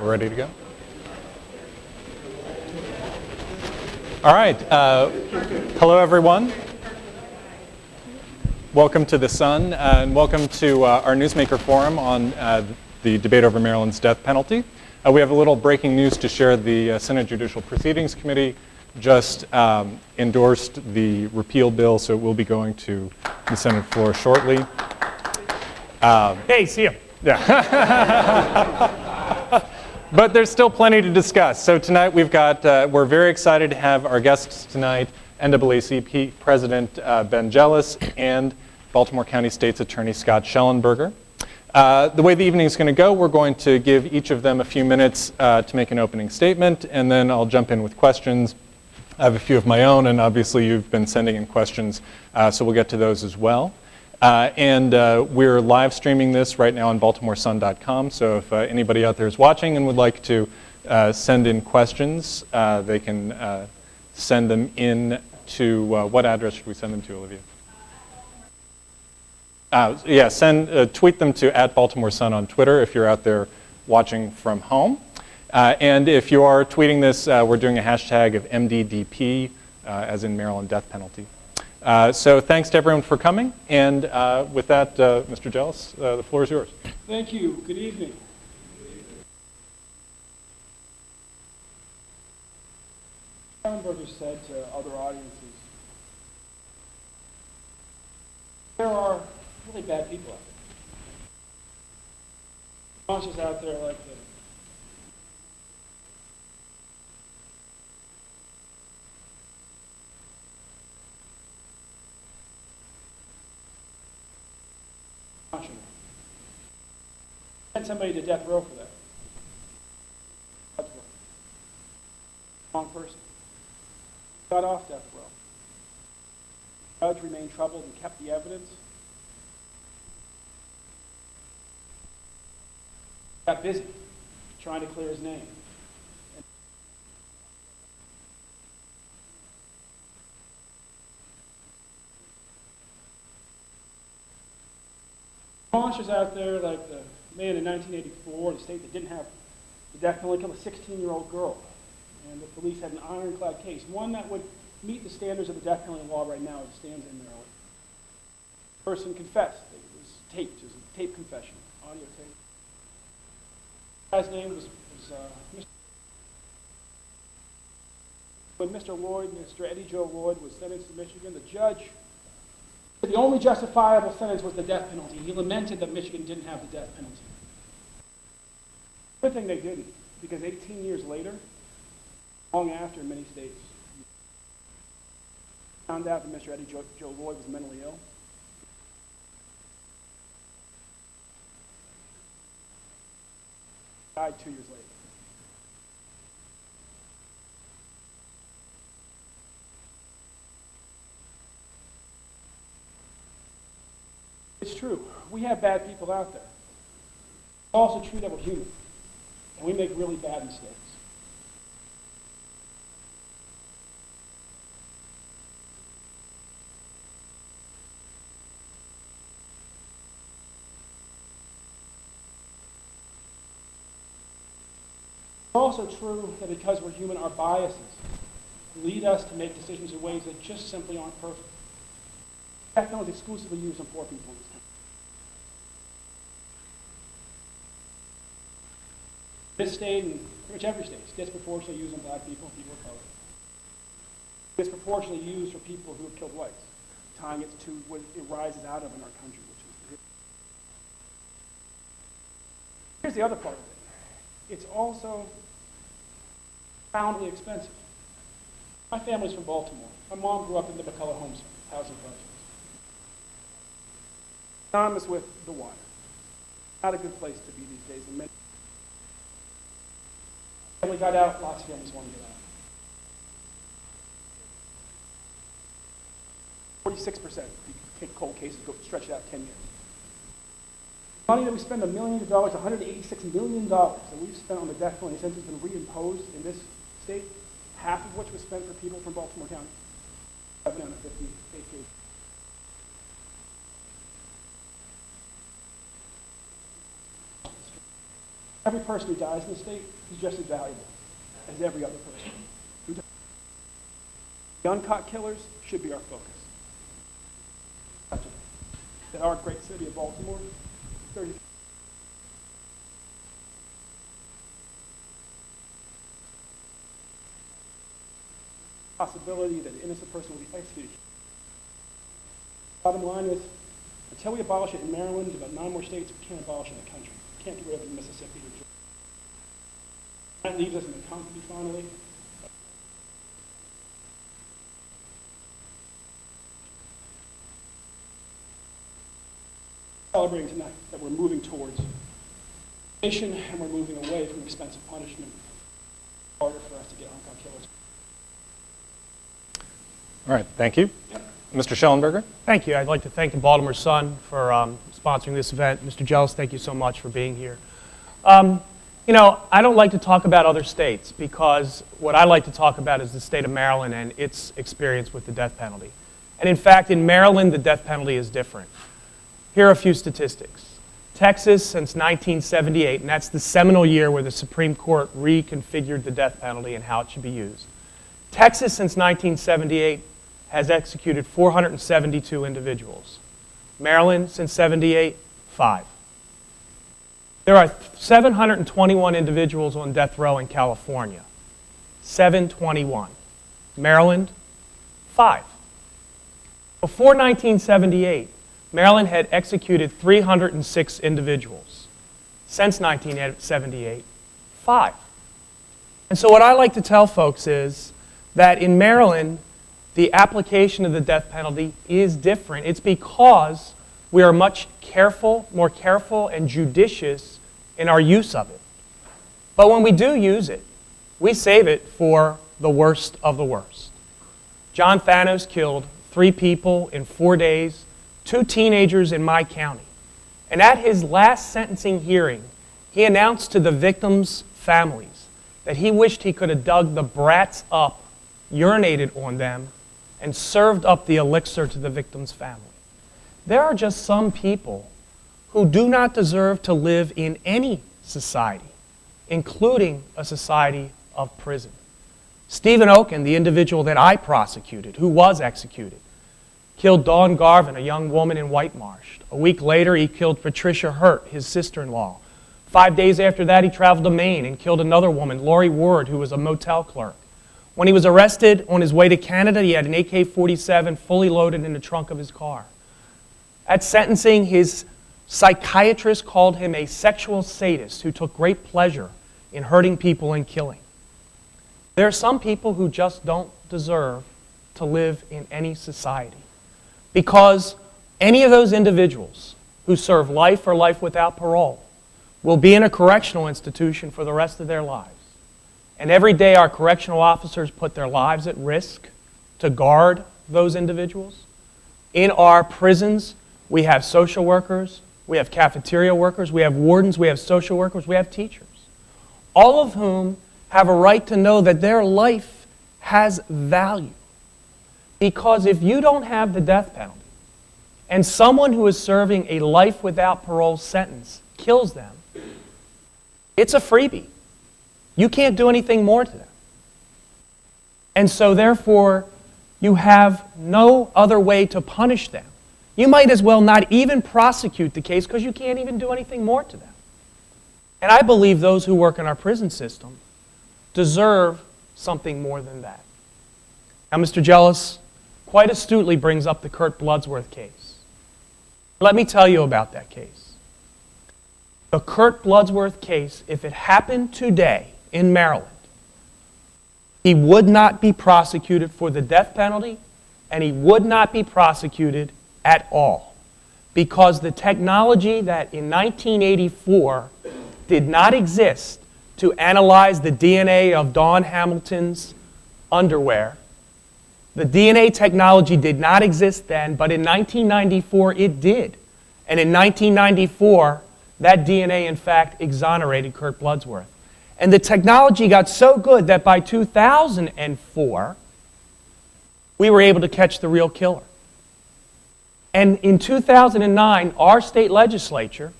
We're ready to go? All right. Hello, everyone. Welcome to the Sun, and welcome to our Newsmaker forum on the debate over Maryland's death penalty. We have a little breaking news to share. The Senate Judicial Proceedings Committee just endorsed the repeal bill, so it will be going to the Senate floor shortly. Hey, see ya. Yeah. But there's still plenty to discuss. So tonight we're very excited to have our guests tonight, NAACP President Ben Jealous and Baltimore County State's Attorney Scott Shellenberger. The way the evening is going to go, we're going to give each of them a few minutes to make an opening statement, and then I'll jump in with questions. I have a few of my own, and obviously you've been sending in questions, so we'll get to those as well. We're live streaming this right now on BaltimoreSun.com, so if anybody out there is watching and would like to send in questions, they can send them in to, what address should we send them to, Olivia? Tweet them to @BaltimoreSun on Twitter if you're out there watching from home. And if you are tweeting this, we're doing a hashtag of MDDP, as in Maryland death penalty. So thanks to everyone for coming. And with that, Mr. Jealous, the floor is yours. Thank you. Good evening. Shellenberger said to other audiences, there are really bad people out there. Monsters out there like this. Send somebody to death row for that. Wrong person. Got off death row. The judge remained troubled and kept the evidence. Got busy trying to clear his name. Monsters out there like the man in 1984, the state that didn't have the death penalty, killed a 16-year-old girl. And the police had an ironclad case, one that would meet the standards of the death penalty law right now as it stands in Maryland. The person confessed. It was taped. It was a tape confession, audio tape. The guy's name was Mr. When Mr. Lloyd, Mr. Eddie Joe Lloyd, was sentenced to Michigan, the judge said the only justifiable sentence was the death penalty. He lamented that Michigan didn't have the death penalty. Good thing they didn't, because 18 years later, long after in many states, found out that Mr. Eddie Joe Lloyd was mentally ill. Died 2 years later. It's true. We have bad people out there. It's also true that we're human, and we make really bad mistakes. It's also true that because we're human, our biases lead us to make decisions in ways that just simply aren't perfect. Death penalty is exclusively used on poor people in this country. This state, and pretty much every state, is disproportionately used on black people and people of color. Disproportionately used for people who have killed whites, tying it to what it rises out of in our country, which is. Here's the other part of it. It's also profoundly expensive. My family's from Baltimore. My mom grew up in the McCullough housing project. Synonymous with the water. Not a good place to be these days. And many family got out, lots of families wanted to get out. 46%. If you take cold cases, go stretch it out 10 years. Money that we spend, millions of dollars, $186 million that we've spent on the death penalty since it's been reimposed in this state, half of which was spent for people from Baltimore County. 7 out of 50 state cases. Every person who dies in the state is just as valuable as every other person. The uncaught killers should be our focus. That our great city of Baltimore, 30 possibility that an innocent person will be executed. Bottom line is, until we abolish it in Maryland, about 9 more states, we can't abolish it in the country. We can't get rid of it in Mississippi. That leaves us in the country finally. Celebrating tonight that we're moving towards nation and we're moving away from expensive punishment. It's harder for us to get uncaught killers. All right, thank you. Mr. Shellenberger? Thank you. I'd like to thank the Baltimore Sun for sponsoring this event. Mr. Jealous, thank you so much for being here. You know, I don't like to talk about other states because what I like to talk about is the state of Maryland and its experience with the death penalty. And in fact, in Maryland, the death penalty is different. Here are a few statistics. Texas since 1978, and that's the seminal year where the Supreme Court reconfigured the death penalty and how it should be used. Texas since 1978 has executed 472 individuals. Maryland since 78, 5. There are 721 individuals on death row in California. 721. Maryland, 5. Before 1978, Maryland had executed 306 individuals. Since 1978, 5. And so what I like to tell folks is that in Maryland, the application of the death penalty is different. It's because we are much more careful and judicious in our use of it. But when we do use it, we save it for the worst of the worst. John Thanos killed 3 people in 4 days, 2 teenagers in my county. And at his last sentencing hearing, he announced to the victims' families that he wished he could have dug the brats up, urinated on them, and served up the elixir to the victim's family. There are just some people who do not deserve to live in any society, including a society of prison. Stephen Oken, the individual that I prosecuted, who was executed, killed Dawn Garvin, a young woman in Whitemarsh. A week later, he killed Patricia Hurt, his sister-in-law. 5 days after that, he traveled to Maine and killed another woman, Lori Ward, who was a motel clerk. When he was arrested on his way to Canada, he had an AK-47 fully loaded in the trunk of his car. At sentencing, his psychiatrist called him a sexual sadist who took great pleasure in hurting people and killing. There are some people who just don't deserve to live in any society because any of those individuals who serve life or life without parole will be in a correctional institution for the rest of their lives. And every day our correctional officers put their lives at risk to guard those individuals. In our prisons, we have social workers, we have cafeteria workers, we have wardens, we have social workers, we have teachers, all of whom have a right to know that their life has value. Because if you don't have the death penalty, and someone who is serving a life without parole sentence kills them, it's a freebie. You can't do anything more to them. And so therefore, you have no other way to punish them. You might as well not even prosecute the case because you can't even do anything more to them. And I believe those who work in our prison system deserve something more than that. Now, Mr. Jealous quite astutely brings up the Kurt Bloodsworth case. Let me tell you about that case. The Kurt Bloodsworth case, if it happened today in Maryland, he would not be prosecuted for the death penalty, and he would not be prosecuted at all, because the technology that in 1984 did not exist to analyze the DNA of Dawn Hamilton's underwear. The DNA technology did not exist then, but in 1994 it did. And in 1994, that DNA, in fact, exonerated Kurt Bloodsworth. And the technology got so good that by 2004, we were able to catch the real killer. And in 2009, our state legislature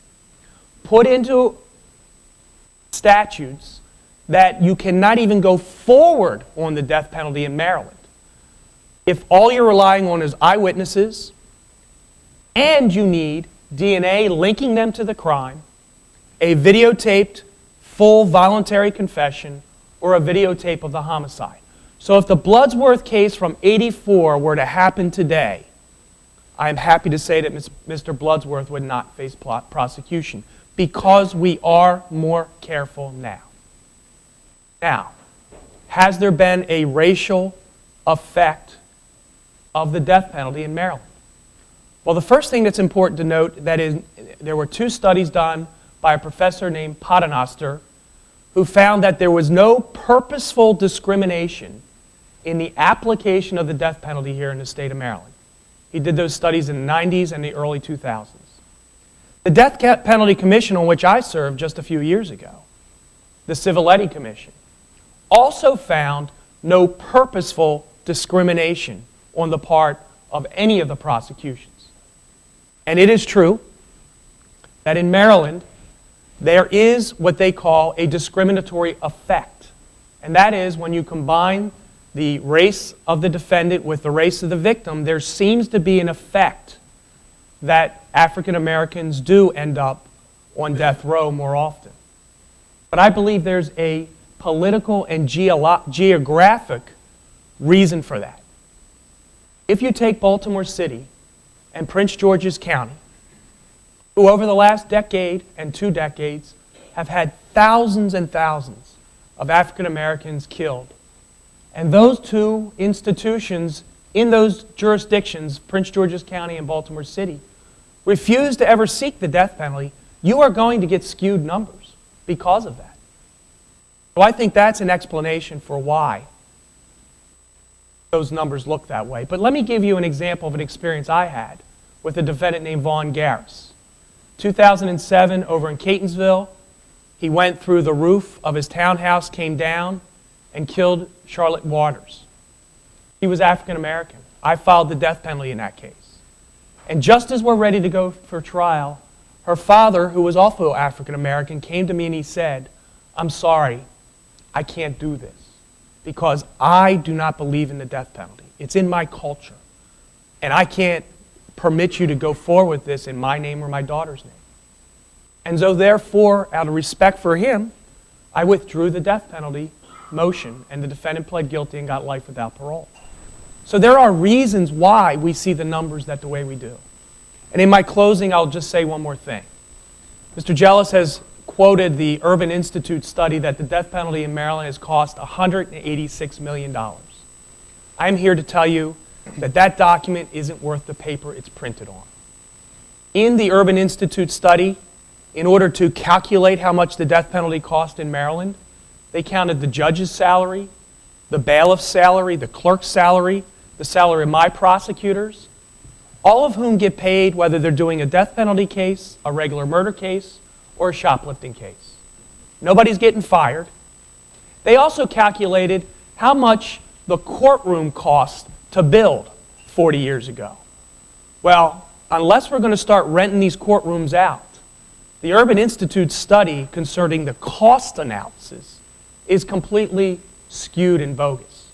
put into statutes that you cannot even go forward on the death penalty in Maryland if all you're relying on is eyewitnesses and you need DNA linking them to the crime, a videotaped full voluntary confession, or a videotape of the homicide. So if the Bloodsworth case from '84 were to happen today, I am happy to say that Mr. Bloodsworth would not face prosecution because we are more careful now. Now, has there been a racial effect of the death penalty in Maryland? Well, the first thing that's important to note that is there were 2 studies done by a professor named Paternoster who found that there was no purposeful discrimination in the application of the death penalty here in the state of Maryland. He did those studies in the 90s and the early 2000s. The Death Penalty Commission, on which I served just a few years ago, the Civiletti Commission, also found no purposeful discrimination on the part of any of the prosecutions. And it is true that in Maryland, there is what they call a discriminatory effect. And that is when you combine the race of the defendant with the race of the victim, there seems to be an effect that African Americans do end up on death row more often. But I believe there's a political and geographic reason for that. If you take Baltimore City and Prince George's County, who over the last decade and 2 decades have had thousands and thousands of African Americans killed, and those 2 institutions in those jurisdictions, Prince George's County and Baltimore City, refuse to ever seek the death penalty, you are going to get skewed numbers because of that. So I think that's an explanation for why those numbers look that way. But let me give you an example of an experience I had with a defendant named Vaughn Garris. 2007, over in Catonsville, he went through the roof of his townhouse, came down, and killed Charlotte Waters. He was African American. I filed the death penalty in that case. And just as we're ready to go for trial, her father, who was also African American, came to me and he said, "I'm sorry, I can't do this because I do not believe in the death penalty. It's in my culture. And I can't permit you to go forward with this in my name or my daughter's name." And so therefore, out of respect for him, I withdrew the death penalty motion, and the defendant pled guilty and got life without parole. So there are reasons why we see the numbers the way we do. And in my closing, I'll just say one more thing. Mr. Jealous has quoted the Urban Institute study that the death penalty in Maryland has cost $186 million. I'm here to tell you that that document isn't worth the paper it's printed on. In the Urban Institute study, in order to calculate how much the death penalty cost in Maryland, they counted the judge's salary, the bailiff's salary, the clerk's salary, the salary of my prosecutors, all of whom get paid whether they're doing a death penalty case, a regular murder case, or a shoplifting case. Nobody's getting fired. They also calculated how much the courtroom cost to build 40 years ago. Well, unless we're going to start renting these courtrooms out, the Urban Institute study concerning the cost analysis is completely skewed and bogus.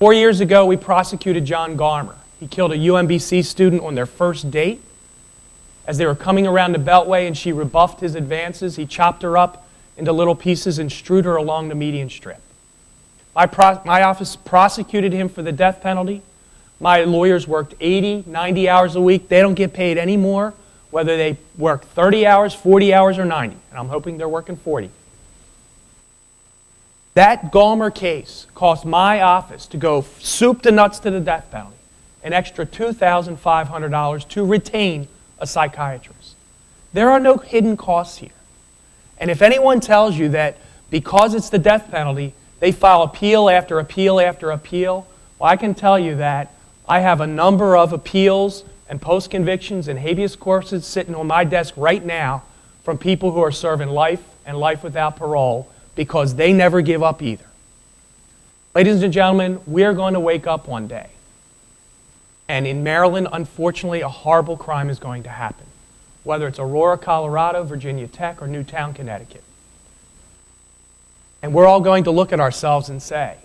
4 years ago, we prosecuted John Garmer. He killed a UMBC student on their first date. As they were coming around the Beltway and she rebuffed his advances, he chopped her up into little pieces and strewed her along the median strip. My office prosecuted him for the death penalty. My lawyers worked 80, 90 hours a week. They don't get paid any more, whether they work 30 hours, 40 hours, or 90. And I'm hoping they're working 40. That Gallmer case cost my office to go soup to nuts to the death penalty, an extra $2,500 to retain a psychiatrist. There are no hidden costs here. And if anyone tells you that because it's the death penalty, they file appeal after appeal after appeal, well, I can tell you that I have a number of appeals and post-convictions and habeas corpus sitting on my desk right now from people who are serving life and life without parole because they never give up either. Ladies and gentlemen, we are going to wake up one day. And in Maryland, unfortunately, a horrible crime is going to happen, whether it's Aurora, Colorado, Virginia Tech, or Newtown, Connecticut. And we're all going to look at ourselves and say,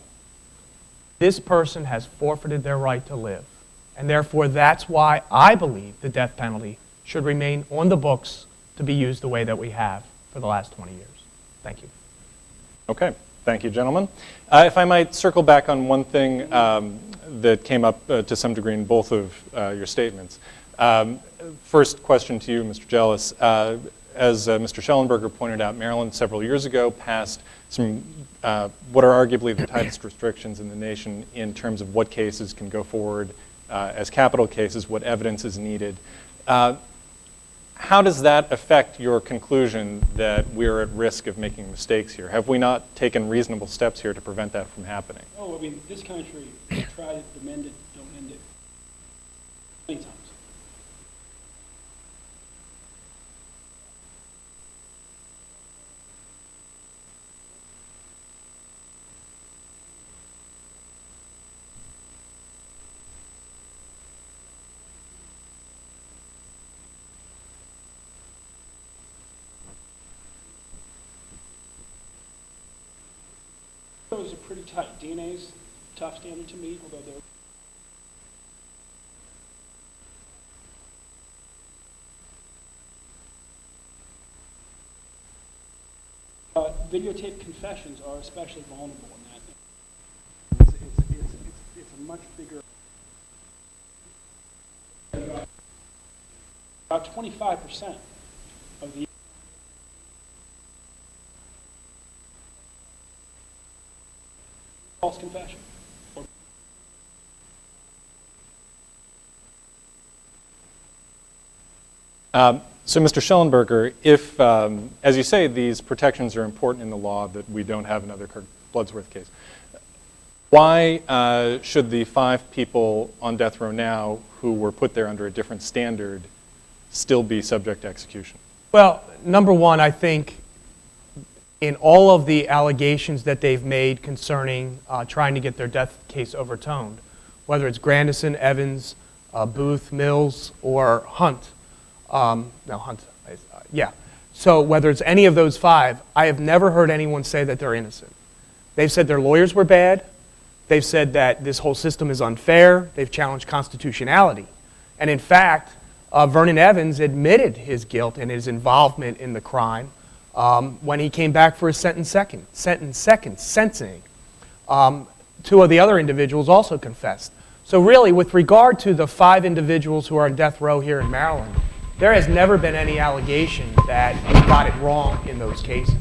this person has forfeited their right to live. And therefore, that's why I believe the death penalty should remain on the books to be used the way that we have for the last 20 years. Thank you. Okay. Thank you, gentlemen. If I might circle back on one thing that came up to some degree in both of your statements. First question to you, Mr. Jealous. As Mr. Shellenberger pointed out, Maryland several years ago passed some what are arguably the tightest restrictions in the nation in terms of what cases can go forward as capital cases, what evidence is needed. How does that affect your conclusion that we're at risk of making mistakes here? Have we not taken reasonable steps here to prevent that from happening? Oh, I mean, this country tried it, amend it, don't end it. Many times. Those are pretty tight. DNA's a tough standard to meet, although they're videotape confessions are especially vulnerable in that. It's a much bigger. About 25% of the false confession. So, Mr. Shellenberger, if, as you say, these protections are important in the law that we don't have another Kirk Bloodsworth case, why should the 5 people on death row now who were put there under a different standard still be subject to execution? Well, number one, I think in all of the allegations that they've made concerning trying to get their death case overturned, whether it's Grandison, Evans, Booth, Mills, or Hunt, So whether it's any of those 5, I have never heard anyone say that they're innocent. They've said their lawyers were bad. They've said that this whole system is unfair. They've challenged constitutionality. And in fact, Vernon Evans admitted his guilt and his involvement in the crime when he came back for his sentencing. 2 of the other individuals also confessed. So really, with regard to the 5 individuals who are on death row here in Maryland, there has never been any allegation that we got it wrong in those cases.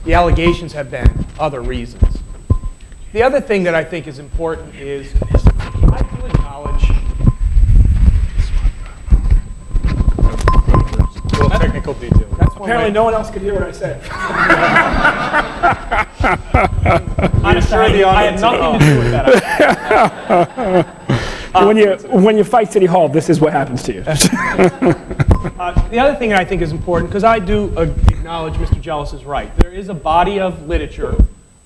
The allegations have been other reasons. The other thing that I think is important is I do acknowledge Little technical detail. Apparently no one else could hear what I said. Honestly, I had nothing to do with that. When you fight City Hall, this is what happens to you. The other thing I think is important, because I do acknowledge Mr. Jealous is right. There is a body of literature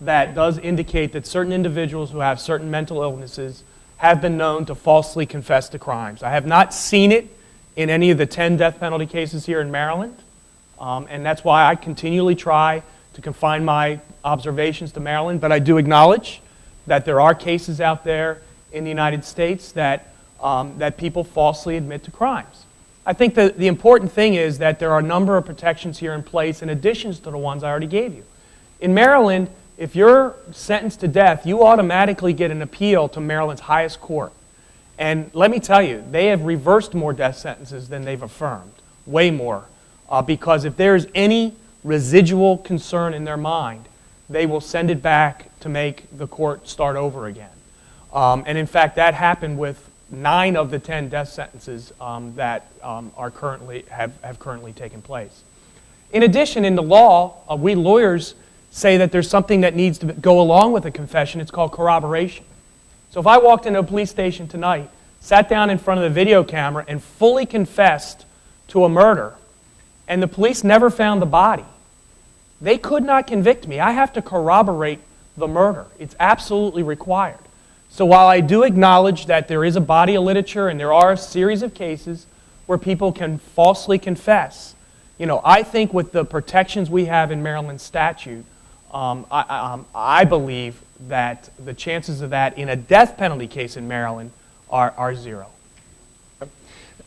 that does indicate that certain individuals who have certain mental illnesses have been known to falsely confess to crimes. I have not seen it in any of the 10 death penalty cases here in Maryland, and that's why I continually try to confine my observations to Maryland, but I do acknowledge that there are cases out there in the United States that people falsely admit to crimes. I think that the important thing is that there are a number of protections here in place in addition to the ones I already gave you. In Maryland, if you're sentenced to death, you automatically get an appeal to Maryland's highest court. And let me tell you, they have reversed more death sentences than they've affirmed, way more, because if there's any residual concern in their mind, they will send it back to make the court start over again. And in fact, that happened with 9 of the 10 death sentences that are currently have currently taken place. In addition, in the law, we lawyers say that there's something that needs to go along with a confession. It's called corroboration. So if I walked into a police station tonight, sat down in front of the video camera, and fully confessed to a murder, and the police never found the body, they could not convict me. I have to corroborate the murder. It's absolutely required. So while I do acknowledge that there is a body of literature and there are a series of cases where people can falsely confess, I think with the protections we have in Maryland statute, I believe that the chances of that in a death penalty case in Maryland are zero.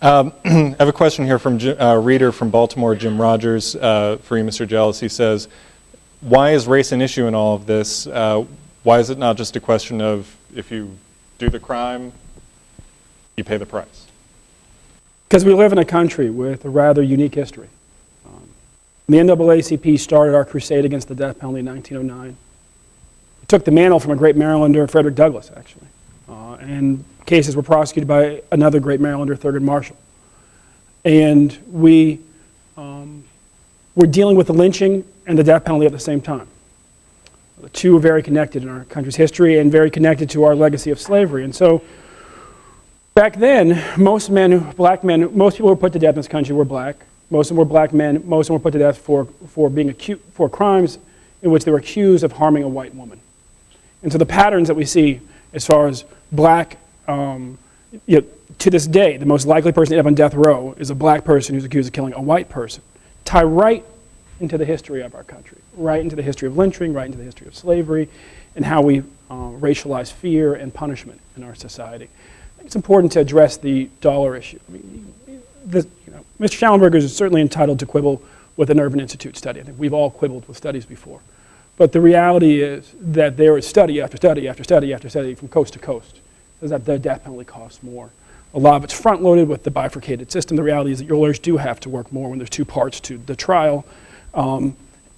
I have a question here from a reader from Baltimore, Jim Rogers, for you, Mr. Jealous. He says, why is race an issue in all of this? Why is it not just a question of if you do the crime, you pay the price? Because we live in a country with a rather unique history. The NAACP started our crusade against the death penalty in 1909. It took the mantle from a great Marylander, Frederick Douglass, actually. And cases were prosecuted by another great Marylander, Thurgood Marshall. And we were dealing with the lynching and the death penalty at the same time. The two are very connected in our country's history and very connected to our legacy of slavery. And so back then, most black men, most people who were put to death in this country were black. Most of them were black men. Most of them were put to death for crimes in which they were accused of harming a white woman. And so the patterns that we see as far as black, to this day, the most likely person to end up on death row is a black person who's accused of killing a white person. Tie right into the history of our country, right into the history of lynching, right into the history of slavery, and how we racialize fear and punishment in our society. I think it's important to address the dollar issue. I mean, Mr. Shellenberger is certainly entitled to quibble with an Urban Institute study. I think we've all quibbled with studies before. But the reality is that there is study after study after study after study from coast to coast says that the death penalty costs more. A lot of it's front-loaded with the bifurcated system. The reality is that your lawyers do have to work more when there's two parts to the trial.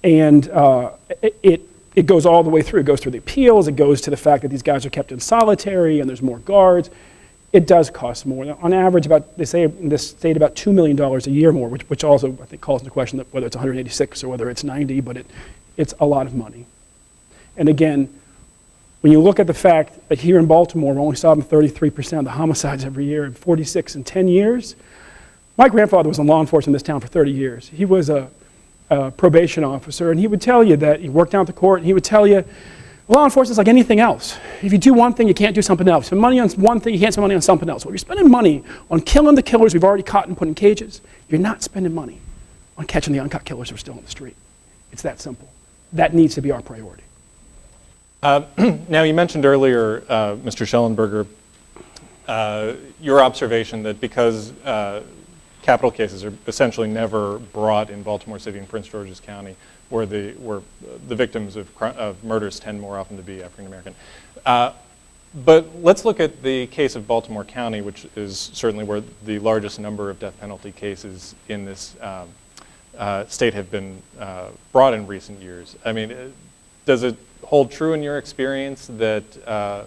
It goes all the way through. It goes through the appeals. It goes to the fact that these guys are kept in solitary and there's more guards. It does cost more. On average, they say in this state about $2 million a year more, which also I think calls into question that whether it's 186 or whether it's 90, but it's a lot of money. And again, when you look at the fact that here in Baltimore, we're only solving 33% of the homicides every year and 46 in 10 years. My grandfather was in law enforcement in this town for 30 years. He was a probation officer, and he would tell you that he worked down at the court, and he would tell you, law enforcement is like anything else. If you do one thing, you can't do something else. Spend money on one thing, you can't spend money on something else. Well, if you're spending money on killing the killers we've already caught and put in cages, you're not spending money on catching the uncut killers who are still on the street. It's that simple. That needs to be our priority. Now, you mentioned earlier, Mr. Shellenberger, your observation that because capital cases are essentially never brought in Baltimore City and Prince George's County, where the victims of murders tend more often to be African American. But let's look at the case of Baltimore County, which is certainly where the largest number of death penalty cases in this state have been brought in recent years. I mean, does it hold true in your experience that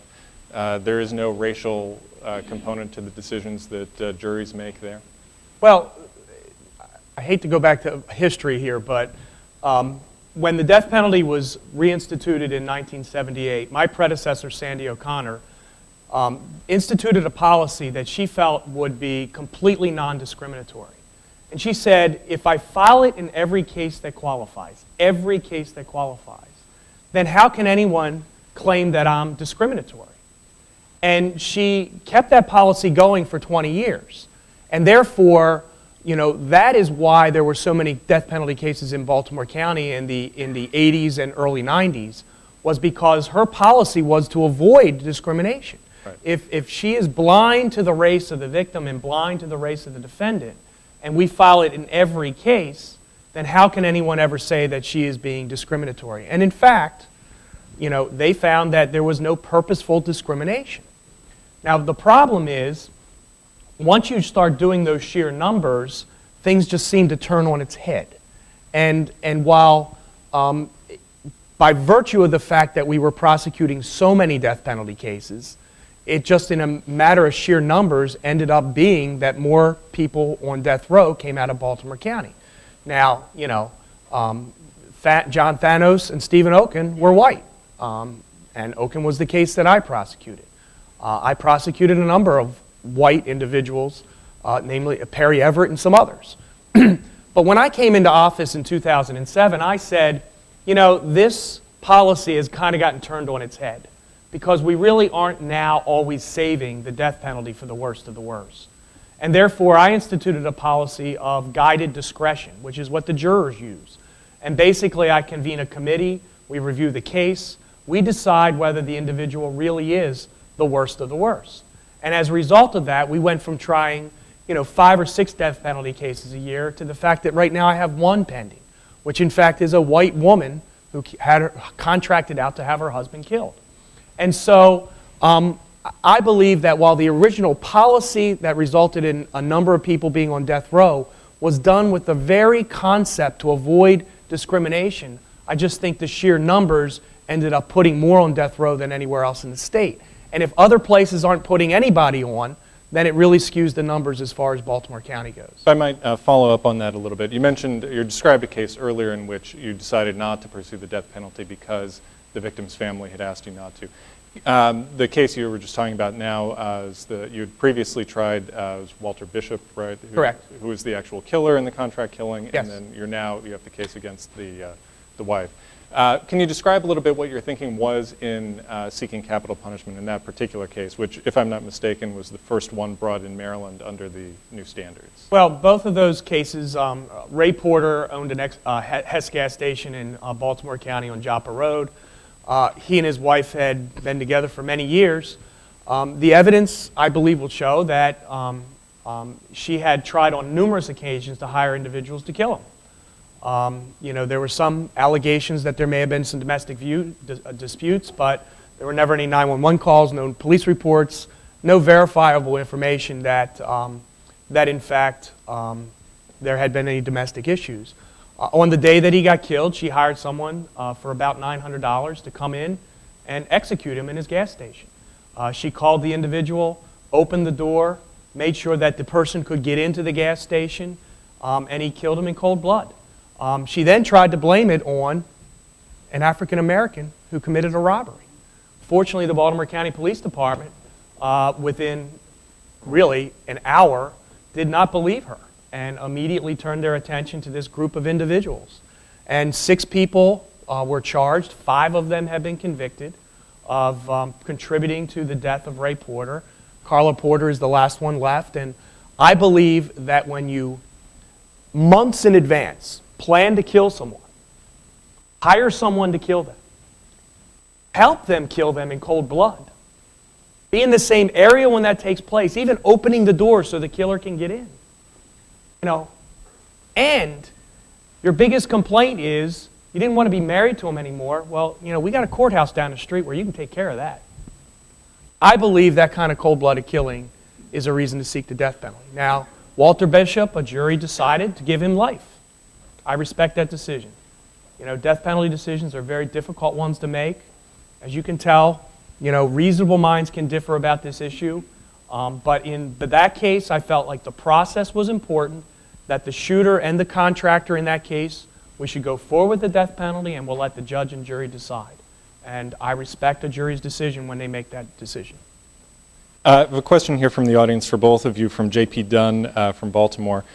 there is no racial component to the decisions that juries make there? Well, I hate to go back to history here, but when the death penalty was reinstituted in 1978, my predecessor, Sandy O'Connor, instituted a policy that she felt would be completely non-discriminatory. And she said, if I file it in every case that qualifies, then how can anyone claim that I'm discriminatory? And she kept that policy going for 20 years. And therefore, that is why there were so many death penalty cases in Baltimore County in the 80s and early 90s, was because her policy was to avoid discrimination. Right. If she is blind to the race of the victim and blind to the race of the defendant, and we file it in every case, then how can anyone ever say that she is being discriminatory? And in fact, they found that there was no purposeful discrimination. Now, the problem is, once you start doing those sheer numbers, things just seem to turn on its head. And while by virtue of the fact that we were prosecuting so many death penalty cases, it just in a matter of sheer numbers ended up being that more people on death row came out of Baltimore County. Now, John Thanos and Stephen Oken were white, and Oken was the case that I prosecuted. I prosecuted a number of white individuals, namely Perry Everett and some others. But when I came into office in 2007, I said, this policy has kind of gotten turned on its head because we really aren't now always saving the death penalty for the worst of the worst. And therefore, I instituted a policy of guided discretion, which is what the jurors use. And basically, I convene a committee we review the case, we decide whether the individual really is the worst of the worst. And as a result of that, we went from trying 5 or 6 death penalty cases a year to the fact that right now I have 1 pending, which in fact is a white woman who had contracted out to have her husband killed. And so I believe that while the original policy that resulted in a number of people being on death row was done with the very concept to avoid discrimination, I just think the sheer numbers ended up putting more on death row than anywhere else in the state. And if other places aren't putting anybody on, then it really skews the numbers as far as Baltimore County goes. If I might follow up on that a little bit. You described a case earlier in which you decided not to pursue the death penalty because the victim's family had asked you not to. The case you were just talking about now is you had previously tried was Walter Bishop, right? Correct. Who was the actual killer in the contract killing, Yes. and then you have the case against the wife. Can you describe a little bit what your thinking was in seeking capital punishment in that particular case, which, if I'm not mistaken, was the first one brought in Maryland under the new standards? Well, both of those cases, Ray Porter owned an Hess gas station in Baltimore County on Joppa Road. He and his wife had been together for many years. The evidence, I believe, will show that she had tried on numerous occasions to hire individuals to kill him. There were some allegations that there may have been some domestic disputes, but there were never any 911 calls, no police reports, no verifiable information that in fact there had been any domestic issues. On the day that he got killed, she hired someone for about $900 to come in and execute him in his gas station. She called the individual, opened the door, made sure that the person could get into the gas station, and he killed him in cold blood. She then tried to blame it on an African American who committed a robbery. Fortunately, the Baltimore County Police Department, within really an hour, did not believe her and immediately turned their attention to this group of individuals. And 6 people were charged. 5 of them have been convicted of contributing to the death of Ray Porter. Carla Porter is the last one left. And I believe that when you, months in advance, plan to kill someone, hire someone to kill them, help them kill them in cold blood, be in the same area when that takes place, even opening the door so the killer can get in. And your biggest complaint is you didn't want to be married to him anymore. Well, we got a courthouse down the street where you can take care of that. I believe that kind of cold-blooded killing is a reason to seek the death penalty. Now, Walter Bishop, a jury decided to give him life. I respect that decision. Death penalty decisions are very difficult ones to make. As you can tell, reasonable minds can differ about this issue. But in that case, I felt like the process was important, that the shooter and the contractor in that case, we should go forward with the death penalty and we'll let the judge and jury decide. And I respect a jury's decision when they make that decision. I have a question here from the audience for both of you from J.P. Dunn from Baltimore.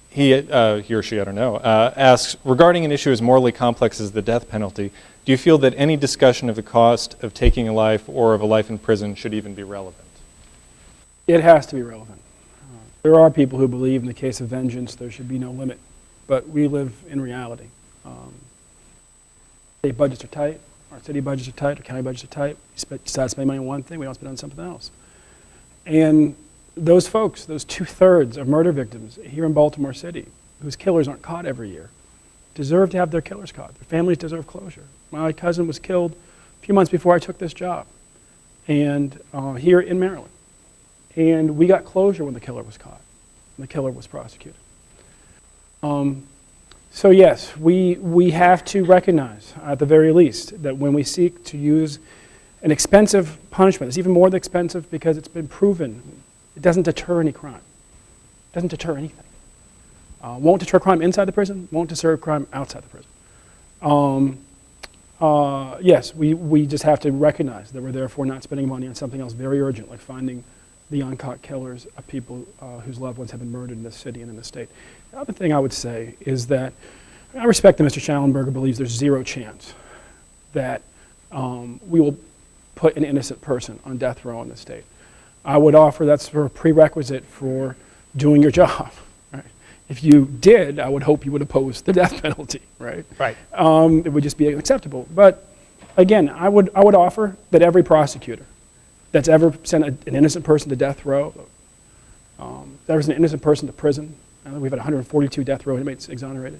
He or she, I don't know, asks, regarding an issue as morally complex as the death penalty, do you feel that any discussion of the cost of taking a life or of a life in prison should even be relevant? It has to be relevant. There are people who believe in the case of vengeance there should be no limit, but we live in reality. State budgets are tight, our city budgets are tight, our county budgets are tight. We decide to spend money on one thing, we don't spend it on something else. And those folks, those 2/3 of murder victims here in Baltimore City, whose killers aren't caught every year, deserve to have their killers caught. Their families deserve closure. My cousin was killed a few months before I took this job, and here in Maryland. And we got closure when the killer was caught, and the killer was prosecuted. So yes, we have to recognize, at the very least, that when we seek to use an expensive punishment, it's even more expensive because it's been proven it doesn't deter any crime. It doesn't deter anything. Won't deter crime inside the prison, won't deter crime outside the prison. Yes, we just have to recognize that we're therefore not spending money on something else very urgent, like finding the uncaught killers of people whose loved ones have been murdered in this city and in this state. The other thing I would say is that I respect that Mr. Shellenberger believes there's zero chance that we will put an innocent person on death row in this state. I would offer that's a prerequisite for doing your job. Right? If you did, I would hope you would oppose the death penalty, right? Right. It would just be unacceptable. But again, I would offer that every prosecutor that's ever sent an innocent person to death row, ever sent an innocent person to prison, we've had 142 death row inmates exonerated.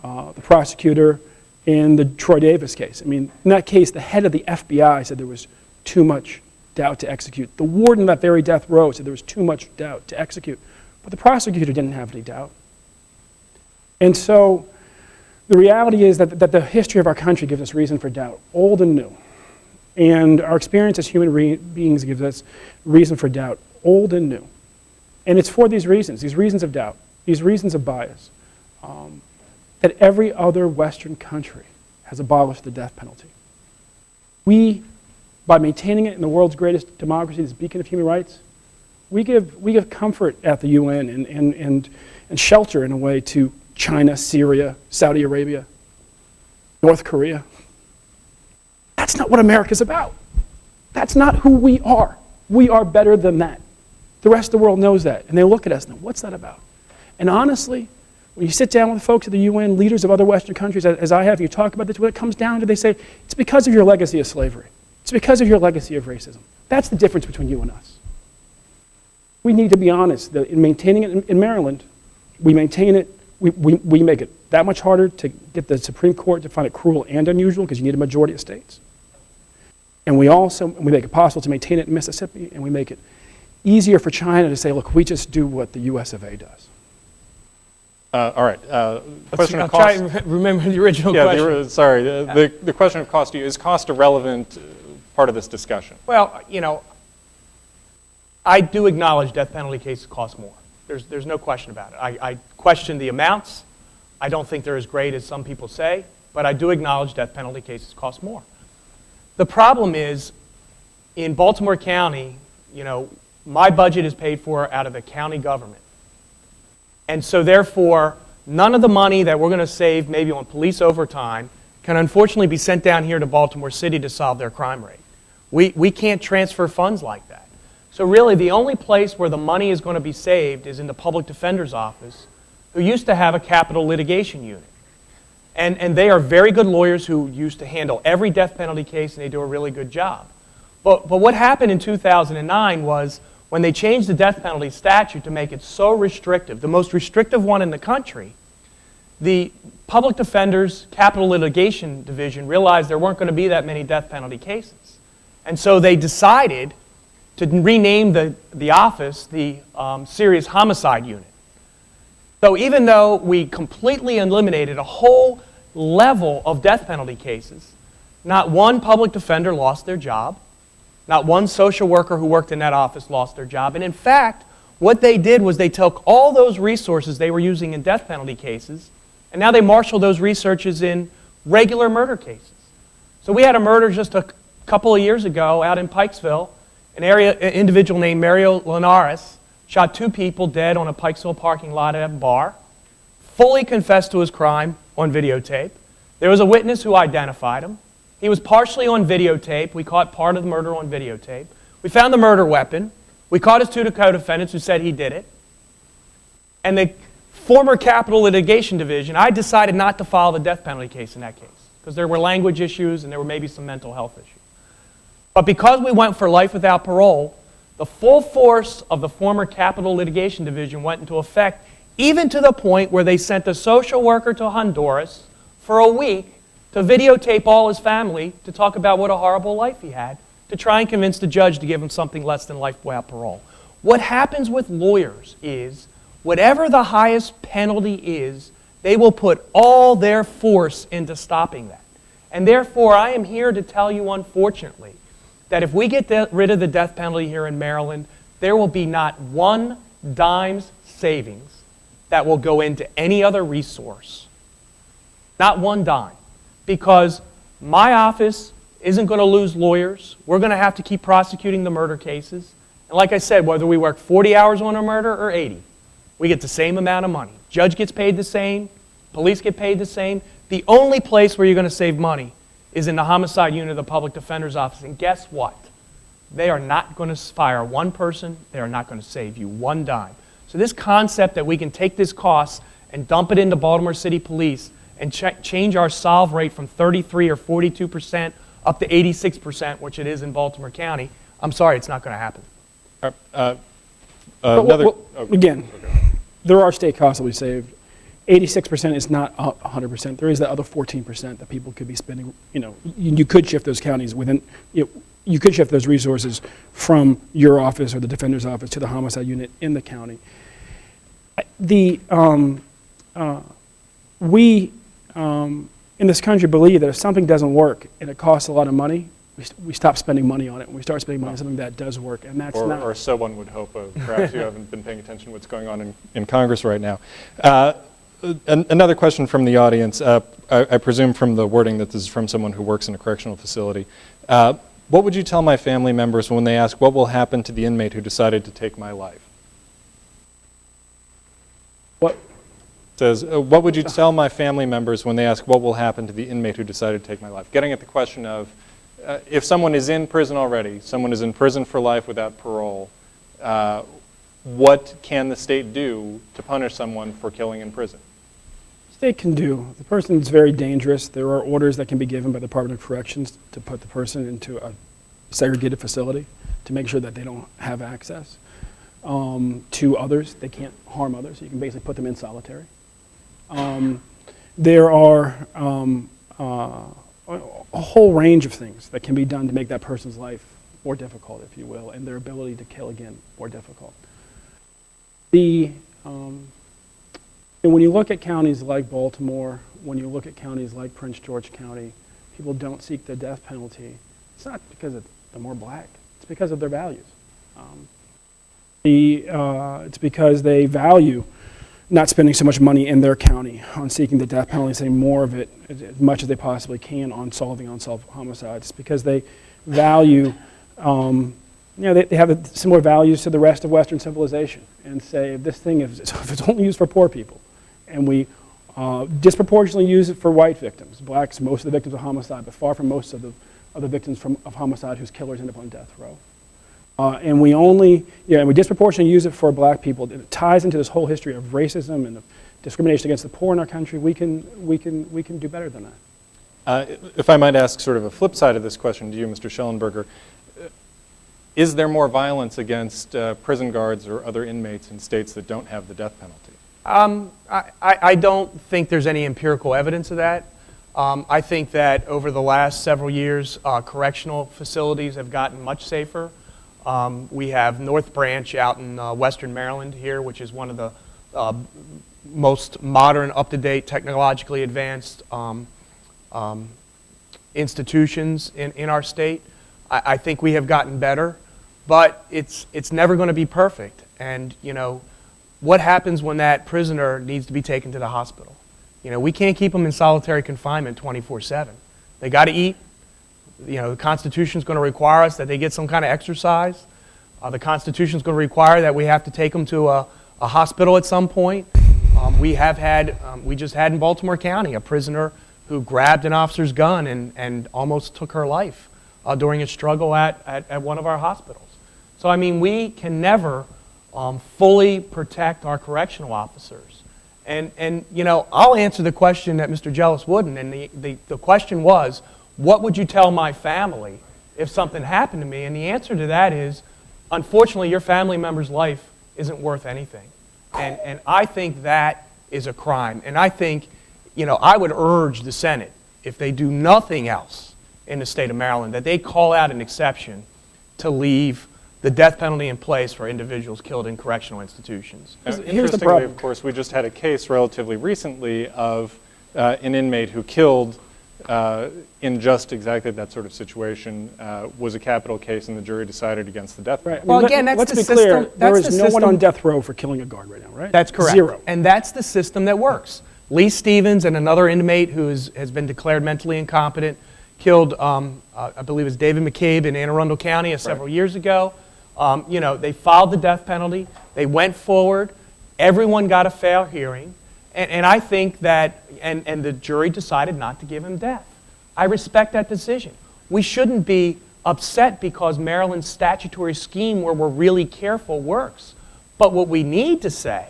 The prosecutor in the Troy Davis case, I mean, in that case, the head of the FBI said there was too much doubt to execute. The warden of that very death row said there was too much doubt to execute. But the prosecutor didn't have any doubt. And so the reality is that the history of our country gives us reason for doubt, old and new. And our experience as human beings gives us reason for doubt, old and new. And it's for these reasons of doubt, these reasons of bias, that every other Western country has abolished the death penalty. We, by maintaining it in the world's greatest democracy, this beacon of human rights, we give comfort at the UN and shelter, in a way, to China, Syria, Saudi Arabia, North Korea. That's not what America's about. That's not who we are. We are better than that. The rest of the world knows that, and they look at us and go, what's that about? And honestly, when you sit down with folks at the UN, leaders of other Western countries, as I have, you talk about this, what it comes down to, they say, it's because of your legacy of slavery. It's because of your legacy of racism. That's the difference between you and us. We need to be honest that in maintaining it in Maryland, we maintain it, we make it that much harder to get the Supreme Court to find it cruel and unusual because you need a majority of states. And we make it possible to maintain it in Mississippi, and we make it easier for China to say, look, we just do what the US of A does. All right. Question I'll of cost. try and remember the original question. Sorry. The question of cost to you, is cost a relevant part of this discussion? Well, you know, I do acknowledge death penalty cases cost more. There's no question about it. I question the amounts. I don't think they're as great as some people say, but I do acknowledge death penalty cases cost more. The problem is, in Baltimore County, you know, my budget is paid for out of the county government. And so therefore, none of the money that we're going to save maybe on police overtime can unfortunately be sent down here to Baltimore City to solve their crime rate. We can't transfer funds like that. So really, the only place where the money is going to be saved is in the public defender's office, who used to have a capital litigation unit. And they are very good lawyers who used to handle every death penalty case, and they do a really good job. But what happened in 2009 was, when they changed the death penalty statute to make it so restrictive, the most restrictive one in the country, the public defender's capital litigation division realized there weren't going to be that many death penalty cases. And so they decided to rename the office the Serious Homicide Unit. So even though we completely eliminated a whole level of death penalty cases, not one public defender lost their job. Not one social worker who worked in that office lost their job. And in fact, what they did was they took all those resources they were using in death penalty cases, and now they marshal those resources in regular murder cases. So we had a murder just a couple of years ago out in Pikesville. An individual named Mario Linares shot 2 people dead on a Pikesville parking lot at a bar, fully confessed to his crime on videotape. There was a witness who identified him. He was partially on videotape. We caught part of the murder on videotape. We found the murder weapon. We caught his 2 co-defendants who said he did it. And the former capital litigation division, I decided not to file the death penalty case in that case because there were language issues and there were maybe some mental health issues. But because we went for life without parole, the full force of the former capital litigation division went into effect, even to the point where they sent a social worker to Honduras for a week to videotape all his family to talk about what a horrible life he had, to try and convince the judge to give him something less than life without parole. What happens with lawyers is, whatever the highest penalty is, they will put all their force into stopping that. And therefore, I am here to tell you, unfortunately, that if we get rid of the death penalty here in Maryland, there will be not one dime's savings that will go into any other resource. Not one dime. Because my office isn't going to lose lawyers. We're going to have to keep prosecuting the murder cases. And like I said, whether we work 40 hours on a murder or 80, we get the same amount of money. Judge gets paid the same. Police get paid the same. The only place where you're going to save money is in the homicide unit of the public defender's office. And guess what? They are not going to fire one person. They are not going to save you one dime. So this concept that we can take this cost and dump it into Baltimore City Police and change our solve rate from 33 or 42% up to 86%, which it is in Baltimore County, I'm sorry, it's not going to happen. Again, there are state costs that we saved. 86% is not 100%. There is that other 14% that people could be spending. You could shift those counties within. You could shift those resources from your office or the defender's office to the homicide unit in the county. We in this country believe that if something doesn't work and it costs a lot of money, we stop spending money on it and we start spending money on something that does work, and that's not. Or so one would hope. Perhaps you haven't been paying attention to what's going on in Congress right now. Another question from the audience, I presume from the wording that this is from someone who works in a correctional facility. What would you tell my family members when they ask what will happen to the inmate who decided to take my life? What? It says, what would you tell my family members when they ask what will happen to the inmate who decided to take my life? Getting at the question of, if someone is in prison already, someone is in prison for life without parole, what can the state do to punish someone for killing in prison? State can do. If the person is very dangerous, there are orders that can be given by the Department of Corrections to put the person into a segregated facility to make sure that they don't have access to others. They can't harm others. You can basically put them in solitary. There are a whole range of things that can be done to make that person's life more difficult, if you will, and their ability to kill again more difficult. And when you look at counties like Baltimore, when you look at counties like Prince George County, people don't seek the death penalty. It's not because they're more black. It's because of their values. It's because they value not spending so much money in their county on seeking the death penalty, saying more of it as much as they possibly can on solving unsolved homicides. It's because they value, they have similar values to the rest of Western civilization, and say if this thing if it's only used for poor people, and we disproportionately use it for white victims, blacks, most of the victims of homicide, but far from most of the victims of homicide whose killers end up on death row. And we disproportionately use it for black people. It ties into this whole history of racism and of discrimination against the poor in our country. We can do better than that. If I might ask sort of a flip side of this question to you, Mr. Shellenberger, is there more violence against prison guards or other inmates in states that don't have the death penalty? I don't think there's any empirical evidence of that. I think that over the last several years, correctional facilities have gotten much safer. We have North Branch out in Western Maryland here, which is one of the most modern, up-to-date, technologically advanced institutions in our state. I think we have gotten better, but it's never going to be perfect. And what happens when that prisoner needs to be taken to the hospital? We can't keep them in solitary confinement 24/7. They got to eat. The Constitution is going to require us that they get some kind of exercise. The Constitution is going to require that we have to take them to a hospital at some point. We just had in Baltimore County a prisoner who grabbed an officer's gun and almost took her life during a struggle at one of our hospitals. So, we can never fully protect our correctional officers. And I'll answer the question that Mr. Jealous wouldn't. And the question was, what would you tell my family if something happened to me? And the answer to that is, unfortunately, your family member's life isn't worth anything. And I think that is a crime. And I think, I would urge the Senate, if they do nothing else in the state of Maryland, that they call out an exception to leave the death penalty in place for individuals killed in correctional institutions. Interestingly, of course, we just had a case relatively recently of an inmate who killed in just exactly that sort of situation, was a capital case, and the jury decided against the death penalty. Well, again, that's the system. Let's be clear, there is no one on death row for killing a guard right now, right? That's correct. Zero. And that's the system that works. Lee Stevens and another inmate who has been declared mentally incompetent killed, I believe it was David McCabe in Anne Arundel County several years ago. They filed the death penalty. They went forward. Everyone got a fair hearing. And I think that, and the jury decided not to give him death. I respect that decision. We shouldn't be upset because Maryland's statutory scheme, where we're really careful, works. But what we need to say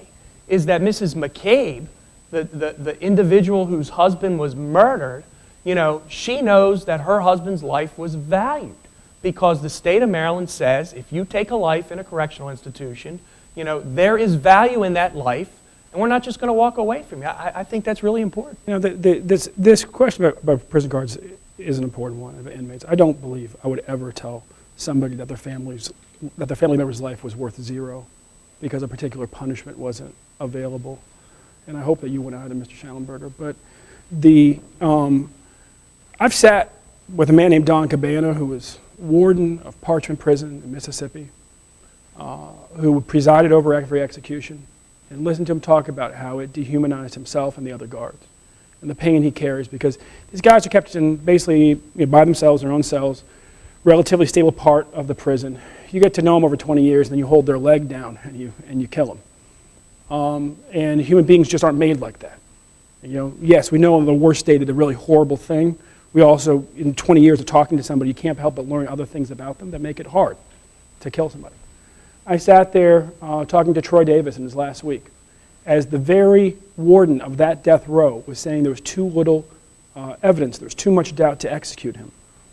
is that Mrs. McCabe, the individual whose husband was murdered, she knows that her husband's life was valued because the state of Maryland says if you take a life in a correctional institution, there is value in that life, and we're not just going to walk away from it. I think that's really important. This question about prison guards is an important one of inmates. I don't believe I would ever tell somebody that their family member's life was worth zero because a particular punishment wasn't available. And I hope that you went out to Mr. Shellenberger. But I've sat with a man named Don Cabana, who was warden of Parchment Prison in Mississippi, who presided over every execution, and listened to him talk about how it dehumanized himself and the other guards, and the pain he carries, because these guys are kept in basically by themselves in their own cells, relatively stable part of the prison. You get to know them over 20 years, and then you hold their leg down and you kill them. And human beings just aren't made like that. Yes, we know the worst state is a really horrible thing. We also, in 20 years of talking to somebody, you can't help but learn other things about them that make it hard to kill somebody. I sat there talking to Troy Davis in his last week, as the very warden of that death row was saying there was too little evidence, there was too much doubt to execute him.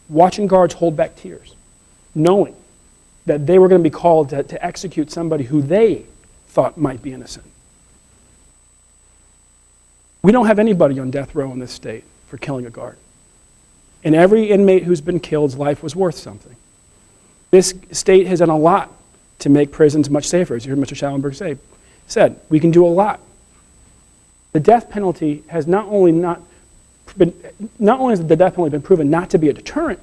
Watching guards hold back tears, knowing that they were going to be called to execute somebody who they thought might be innocent. We don't have anybody on death row in this state for killing a guard. And every inmate who's been killed's life was worth something. This state has done a lot to make prisons much safer, as you heard Mr. Shellenberger said. We can do a lot. The death penalty has not only has the death penalty been proven not to be a deterrent,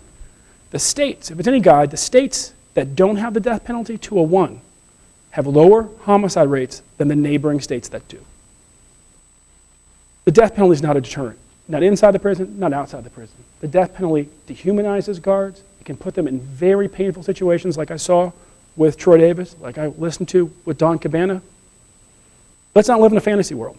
the states, if it's any guide, the states that don't have the death penalty to a 1 have lower homicide rates than the neighboring states that do. The death penalty is not a deterrent. Not inside the prison, not outside the prison. The death penalty dehumanizes guards. It can put them in very painful situations like I saw with Troy Davis, like I listened to with Don Cabana. Let's not live in a fantasy world.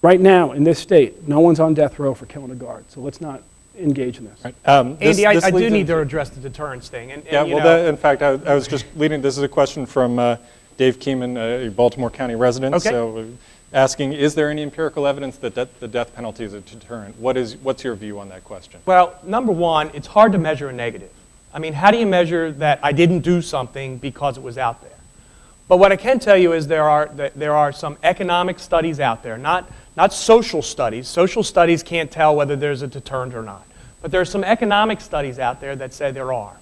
Right now, in this state, no one's on death row for killing a guard, so let's not engage in this. Right. Andy, I do need to address the deterrence thing. In fact, I was just leading, this is a question from Dave Keeman, a Baltimore County resident. Okay. So asking, is there any empirical evidence that the death penalty is a deterrent? What's your view on that question? Well, number one, it's hard to measure a negative. I mean, how do you measure that I didn't do something because it was out there? But what I can tell you is there are some economic studies out there, not social studies. Social studies can't tell whether there's a deterrent or not. But there are some economic studies out there that say there are.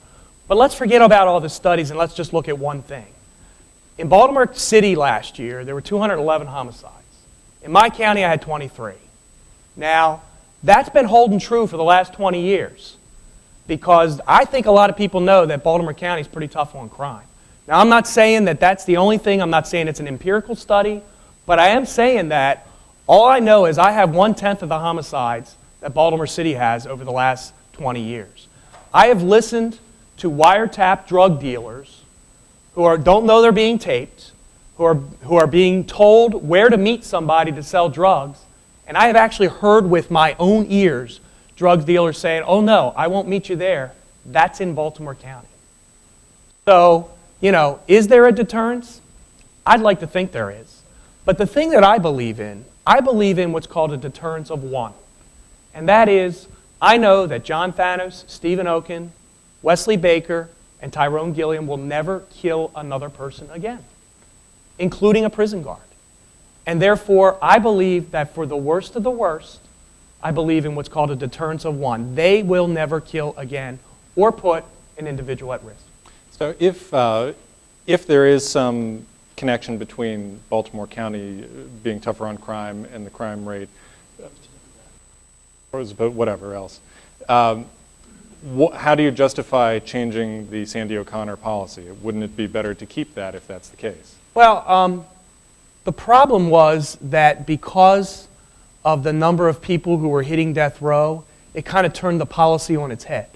But let's forget about all the studies and let's just look at one thing. In Baltimore City last year, there were 211 homicides. In my county, I had 23. Now, that's been holding true for the last 20 years because I think a lot of people know that Baltimore County is pretty tough on crime. Now, I'm not saying that that's the only thing. I'm not saying it's an empirical study, but I am saying that all I know is I have 1/10 of the homicides that Baltimore City has over the last 20 years. I have listened to wiretap drug dealers who don't know they're being taped, who are being told where to meet somebody to sell drugs, and I have actually heard with my own ears drug dealers saying, oh no, I won't meet you there. That's in Baltimore County. So, is there a deterrence? I'd like to think there is. But the thing that I believe in what's called a deterrence of 1. And that is, I know that John Thanos, Stephen Oken, Wesley Baker, and Tyrone Gilliam will never kill another person again, including a prison guard. And therefore, I believe that for the worst of the worst, I believe in what's called a deterrence of 1. They will never kill again or put an individual at risk. So if there is some connection between Baltimore County being tougher on crime and the crime rate, or whatever else, how do you justify changing the Sandy O'Connor policy? Wouldn't it be better to keep that if that's the case? Well, the problem was that because of the number of people who were hitting death row, it kind of turned the policy on its head.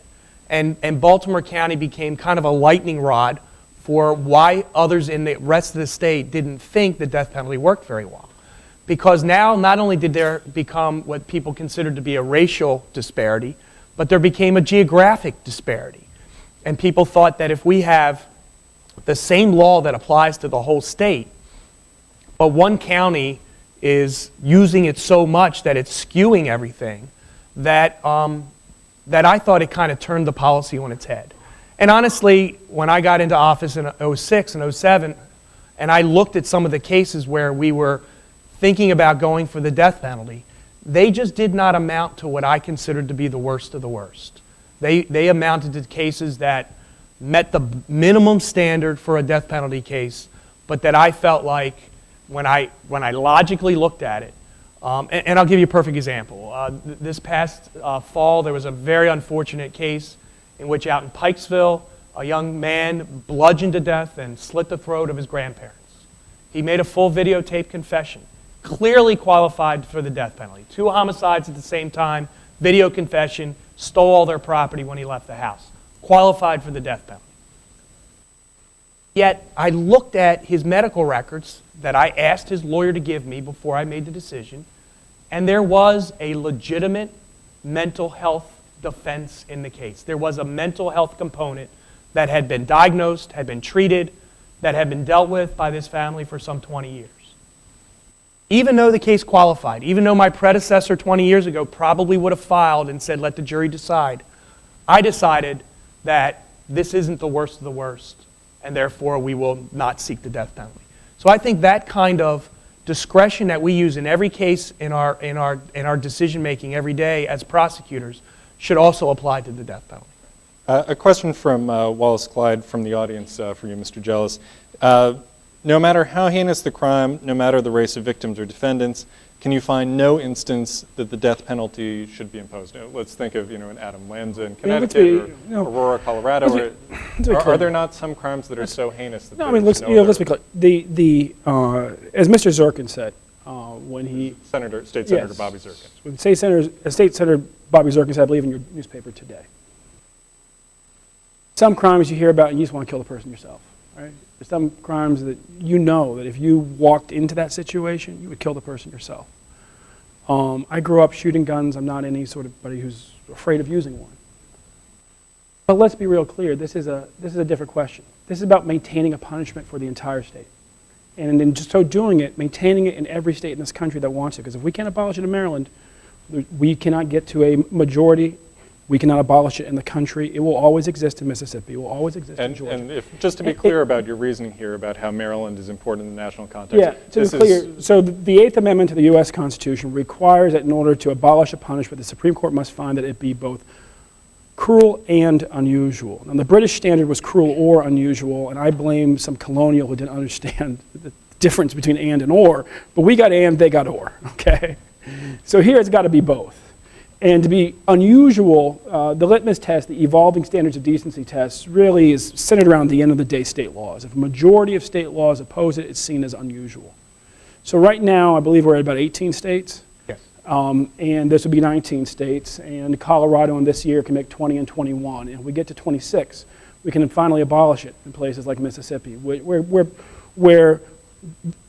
And Baltimore County became kind of a lightning rod for why others in the rest of the state didn't think the death penalty worked very well. Because now not only did there become what people considered to be a racial disparity, but there became a geographic disparity. And people thought that if we have the same law that applies to the whole state, but one county is using it so much that it's skewing everything that, that I thought it kind of turned the policy on its head. And honestly, when I got into office in '06 and '07, and I looked at some of the cases where we were thinking about going for the death penalty, they just did not amount to what I considered to be the worst of the worst. They amounted to cases that met the minimum standard for a death penalty case, but that I felt like when I logically looked at it, and I'll give you a perfect example. This past fall, there was a very unfortunate case in which out in Pikesville, a young man bludgeoned to death and slit the throat of his grandparents. He made a full videotape confession, clearly qualified for the death penalty. 2 homicides at the same time, video confession, stole all their property when he left the house. Qualified for the death penalty. Yet, I looked at his medical records that I asked his lawyer to give me before I made the decision, and there was a legitimate mental health defense in the case. There was a mental health component that had been diagnosed, had been treated, that had been dealt with by this family for some 20 years. Even though the case qualified, even though my predecessor 20 years ago probably would have filed and said, let the jury decide, I decided that this isn't the worst of the worst, and therefore we will not seek the death penalty. So I think that kind of discretion that we use in every case in our decision making every day as prosecutors should also apply to the death penalty. A question from Wallace Clyde from the audience for you, Mr. Jealous. No matter how heinous the crime, no matter the race of victims or defendants, can you find no instance that the death penalty should be imposed? Now, let's think of an Adam Lanza in Connecticut or Aurora, Colorado. Are there not some crimes that are so heinous that let's be clear. As Mr. Zirkin said when he State Senator Bobby Zirkin. When State Senator Bobby Zirkin said, I believe in your newspaper today. Some crimes you hear about and you just want to kill the person yourself, right? There's some crimes that you know that if you walked into that situation, you would kill the person yourself. I grew up shooting guns. I'm not any sort of buddy who's afraid of using one. But let's be real clear. This is a different question. This is about maintaining a punishment for the entire state. And in just so doing it, maintaining it in every state in this country that wants it. Because if we can't abolish it in Maryland, we cannot get to a majority. We cannot abolish it in the country. It will always exist in Mississippi. It will always exist in Georgia. And just to be clear about your reasoning here about how Maryland is important in the national context. Yeah, to be clear, so the 8th Amendment to the U.S. Constitution requires that in order to abolish a punishment, the Supreme Court must find that it be both cruel and unusual. Now, the British standard was cruel or unusual, and I blame some colonial who didn't understand the difference between and or, but we got and, they got or, okay? So here it's got to be both. And to be unusual, the litmus test, the evolving standards of decency test, really is centered around the end of the day state laws. If a majority of state laws oppose it, it's seen as unusual. So right now, I believe we're at about 18 states. Yes. And this would be 19 states. And Colorado in this year can make 20 and 21. And if we get to 26, we can finally abolish it in places like Mississippi, where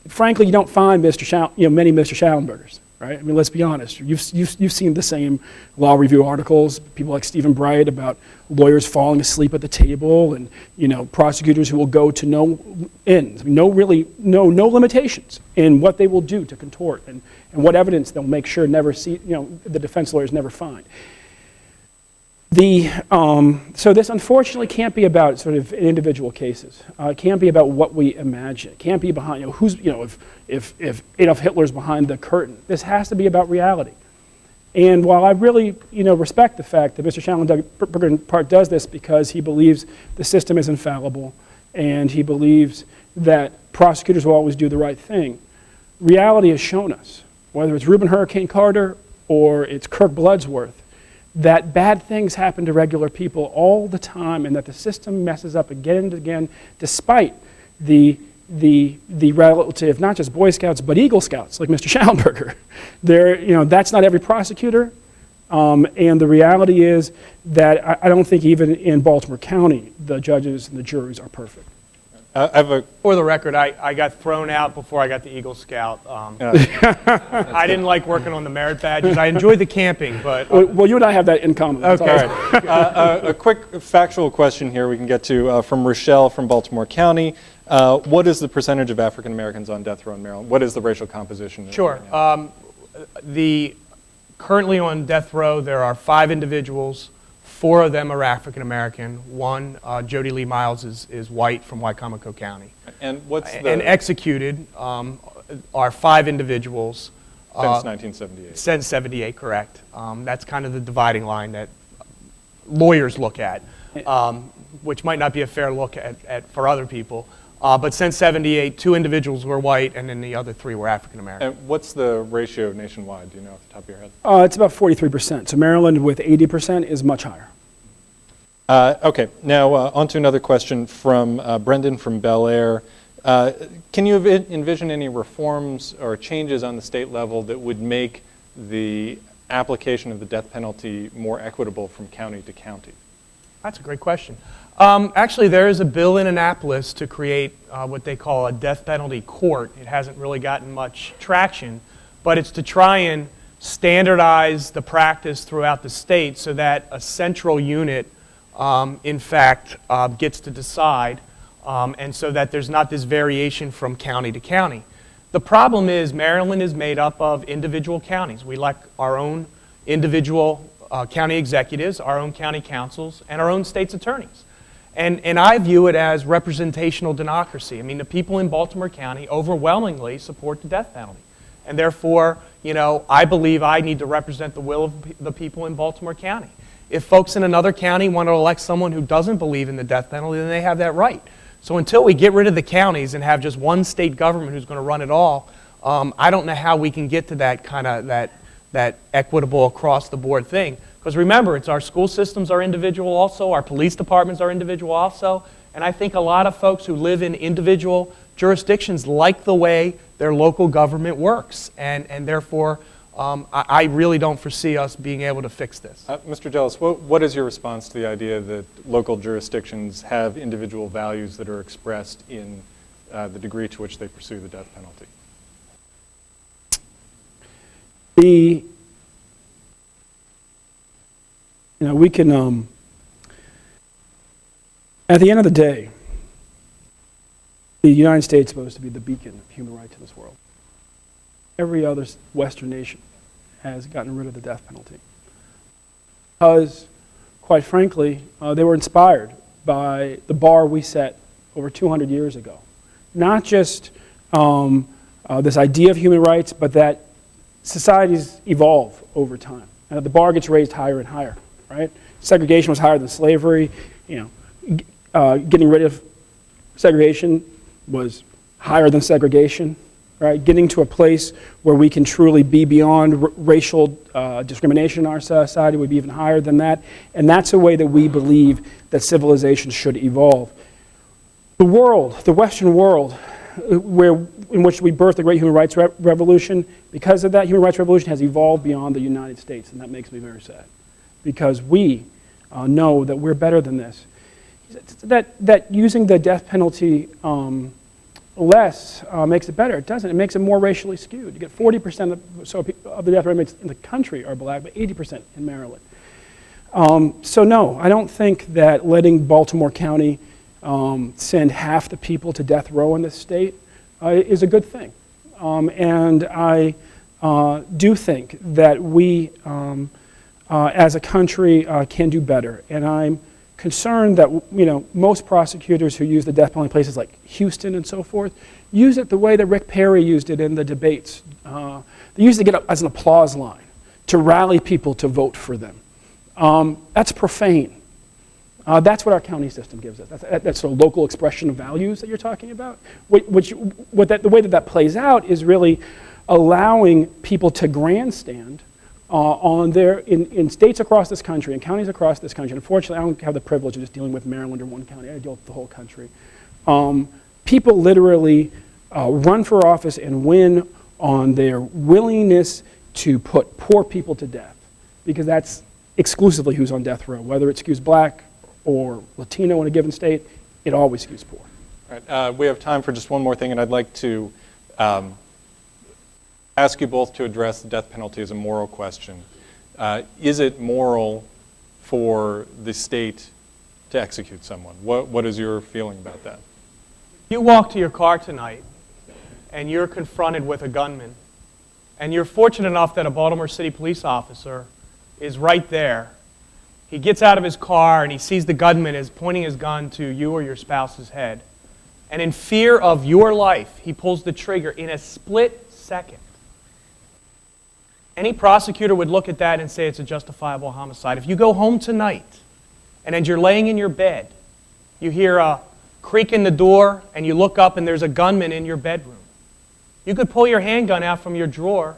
frankly, you don't find many Mr. Shellenbergers. Right? I mean, let's be honest. You've seen the same law review articles, people like Stephen Bright about lawyers falling asleep at the table, and prosecutors who will go to no ends, no limitations in what they will do to contort and what evidence they'll make sure the defense lawyers never find. So this unfortunately can't be about sort of individual cases. It can't be about what we imagine. It can't be behind, if Adolf Hitler's behind the curtain. This has to be about reality. And while I really, respect the fact that Mr. Shellenberger in part does this because he believes the system is infallible and he believes that prosecutors will always do the right thing, reality has shown us, whether it's Reuben Hurricane Carter or it's Kirk Bloodsworth, that bad things happen to regular people all the time and that the system messes up again and again despite the relative, not just Boy Scouts, but Eagle Scouts like Mr. Shellenberger. That's not every prosecutor, and the reality is that I don't think even in Baltimore County the judges and the juries are perfect. I have a For the record, I got thrown out before I got the Eagle Scout. I didn't like working on the merit badges. I enjoyed the camping, but... Well, you and I have that in common. That's Okay. all right. a quick factual question here we can get to from Rochelle from Baltimore County. What is the percentage of African Americans on death row in Maryland? What is the racial composition? Sure. right now? Currently on death row, there are 5 individuals. 4 of them are African American. One, Jody Lee Miles, is white from Wicomico County. And what's the... And executed are 5 individuals. Since 1978. Since 78, correct. That's kind of the dividing line that lawyers look at, which might not be a fair look at for other people. But since 78, 2 individuals were white, and then the other 3 were African American. And what's the ratio nationwide? Do you know off the top of your head? It's about 43%. So Maryland with 80% is much higher. Okay, now on to another question from Brendan from Bel Air. Can you envision any reforms or changes on the state level that would make the application of the death penalty more equitable from county to county? That's a great question. Actually, there is a bill in Annapolis to create what they call a death penalty court. It hasn't really gotten much traction, but it's to try and standardize the practice throughout the state so that a central unit, in fact, gets to decide, and so that there's not this variation from county to county. The problem is Maryland is made up of individual counties. We elect our own individual county executives, our own county councils, and our own state's attorneys. And I view it as representational democracy. I mean, the people in Baltimore County overwhelmingly support the death penalty. And therefore, you know, I believe I need to represent the will of the people in Baltimore County. If folks in another county want to elect someone who doesn't believe in the death penalty, then they have that right. So until we get rid of the counties and have just one state government who's going to run it all, I don't know how we can get to that kind of that equitable across the board thing. Because remember, it's our school systems are individual also, our police departments are individual also, and I think a lot of folks who live in individual jurisdictions like the way their local government works, and therefore I really don't foresee us being able to fix this. Mr. Jealous, what is your response to the idea that local jurisdictions have individual values that are expressed in the degree to which they pursue the death penalty? We can, at the end of the day, the United States is supposed to be the beacon of human rights in this world. Every other Western nation has gotten rid of the death penalty. Because, quite frankly, they were inspired by the bar we set over 200 years ago. Not just this idea of human rights, but that societies evolve over time. And that the bar gets raised higher and higher, right? Segregation was higher than slavery. Getting rid of segregation was higher than segregation, right? Getting to a place where we can truly be beyond racial discrimination in our society would be even higher than that. And that's a way that we believe that civilization should evolve. The world, the Western world, in which we birthed the great human rights revolution, because of that, human rights revolution has evolved beyond the United States, and that makes me very sad. Because we know that we're better than this. That using the death penalty less makes it better. It doesn't. It makes it more racially skewed. You get 40% of the death rates in the country are black, but 80% in Maryland. So no, I don't think that letting Baltimore County send half the people to death row in this state is a good thing. And I do think that we, as a country, can do better. And I'm concerned that most prosecutors who use the death penalty in places like Houston and so forth use it the way that Rick Perry used it in the debates. They used it to get up as an applause line to rally people to vote for them. That's profane. That's what our county system gives us. That's the local expression of values that you're talking about. The way that plays out is really allowing people to grandstand in states across this country, in counties across this country. Unfortunately, I don't have the privilege of just dealing with Maryland or one county. I deal with the whole country. People literally run for office and win on their willingness to put poor people to death, because that's exclusively who's on death row. Whether it skews black or Latino in a given state, it always skews poor. All right, we have time for just one more thing, and I'd like to ask you both to address the death penalty as a moral question. Is it moral for the state to execute someone? What is your feeling about that? You walk to your car tonight, and you're confronted with a gunman, and you're fortunate enough that a Baltimore City police officer is right there. He gets out of his car, and he sees the gunman is pointing his gun to you or your spouse's head. And in fear of your life, he pulls the trigger in a split second. Any prosecutor would look at that and say it's a justifiable homicide. If you go home tonight, and as you're laying in your bed, you hear a creak in the door, and you look up and there's a gunman in your bedroom, you could pull your handgun out from your drawer,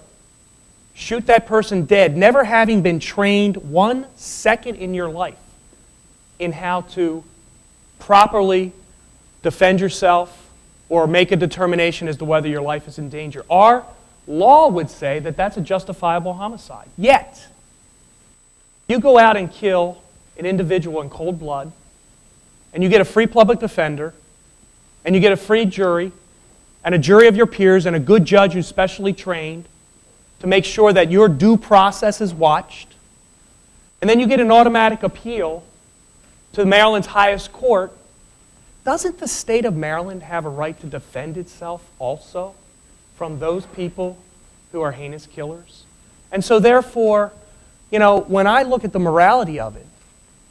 shoot that person dead, never having been trained 1 second in your life in how to properly defend yourself or make a determination as to whether your life is in danger. Our law would say that that's a justifiable homicide. Yet, you go out and kill an individual in cold blood, and you get a free public defender, and you get a free jury, and a jury of your peers, and a good judge who's specially trained to make sure that your due process is watched, and then you get an automatic appeal to Maryland's highest court. Doesn't the state of Maryland have a right to defend itself also from those people who are heinous killers? And so therefore, when I look at the morality of it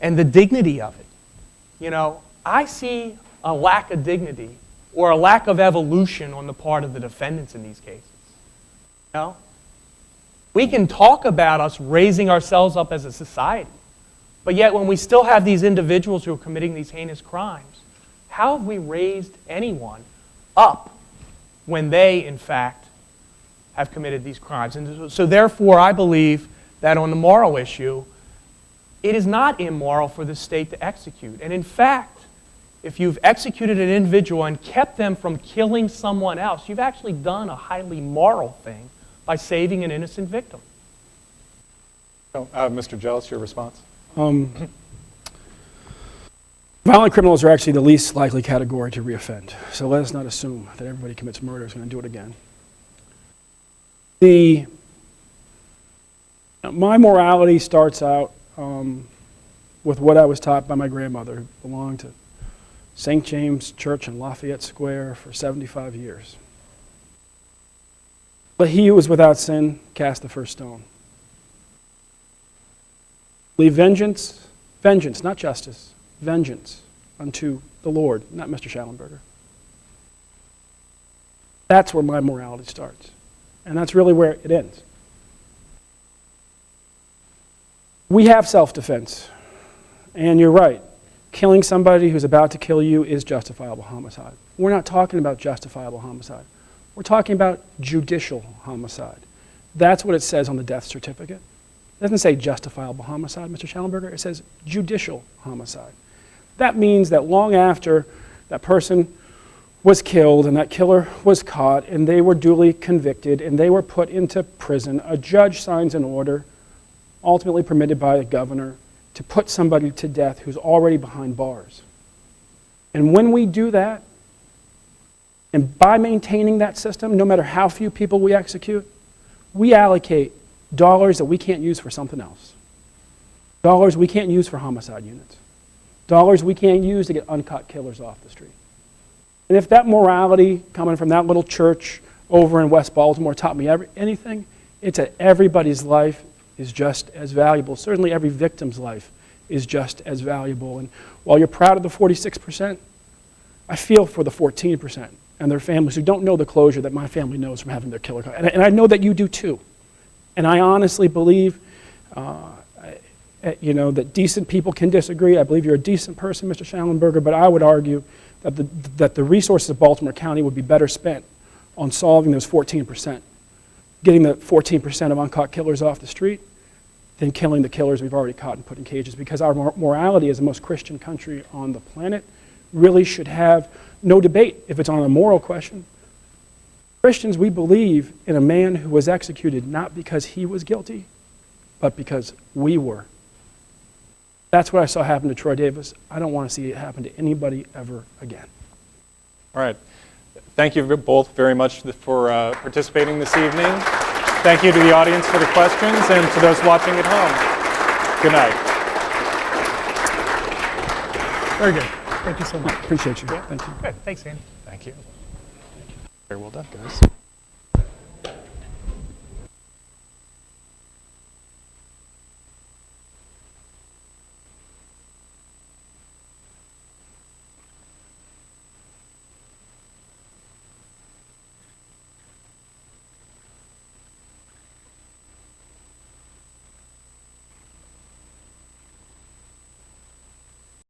and the dignity of it, I see a lack of dignity or a lack of evolution on the part of the defendants in these cases. We can talk about us raising ourselves up as a society, but yet when we still have these individuals who are committing these heinous crimes, how have we raised anyone up when they, in fact, have committed these crimes? And so therefore, I believe that on the moral issue, it is not immoral for the state to execute. And in fact, if you've executed an individual and kept them from killing someone else, you've actually done a highly moral thing by saving an innocent victim. Mr. Jealous, your response? Violent criminals are actually the least likely category to reoffend. So let us not assume that everybody who commits murder is going to do it again. My morality starts out with what I was taught by my grandmother, who belonged to St. James Church in Lafayette Square for 75 years. Let he who is without sin cast the first stone. Leave vengeance, not justice, vengeance unto the Lord, not Mr. Shellenberger. That's where my morality starts. And that's really where it ends. We have self-defense. And you're right. Killing somebody who's about to kill you is justifiable homicide. We're not talking about justifiable homicide. We're talking about judicial homicide. That's what it says on the death certificate. It doesn't say justifiable homicide, Mr. Shellenberger. It says judicial homicide. That means that long after that person was killed and that killer was caught and they were duly convicted and they were put into prison, a judge signs an order, ultimately permitted by the governor, to put somebody to death who's already behind bars. And when we do that, and by maintaining that system, no matter how few people we execute, we allocate dollars that we can't use for something else. Dollars we can't use for homicide units. Dollars we can't use to get uncut killers off the street. And if that morality coming from that little church over in West Baltimore taught me anything, it's that everybody's life is just as valuable. Certainly every victim's life is just as valuable. And while you're proud of the 46%, I feel for the 14% and their families who don't know the closure that my family knows from having their killer caught. And I know that you do too. And I honestly believe that decent people can disagree. I believe you're a decent person, Mr. Shellenberger, but I would argue that the resources of Baltimore County would be better spent on solving those 14%, getting the 14% of uncaught killers off the street, than killing the killers we've already caught and put in cages, because our morality as the most Christian country on the planet really should have no debate if it's on a moral question. Christians, we believe in a man who was executed not because he was guilty, but because we were. That's what I saw happen to Troy Davis. I don't want to see it happen to anybody ever again. All right. Thank you both very much for participating this evening. Thank you to the audience for the questions and to those watching at home. Good night. Very good. Thank you so much. Appreciate you. Thank you. Good. Thanks, Andy. Thank you. Very well done, guys.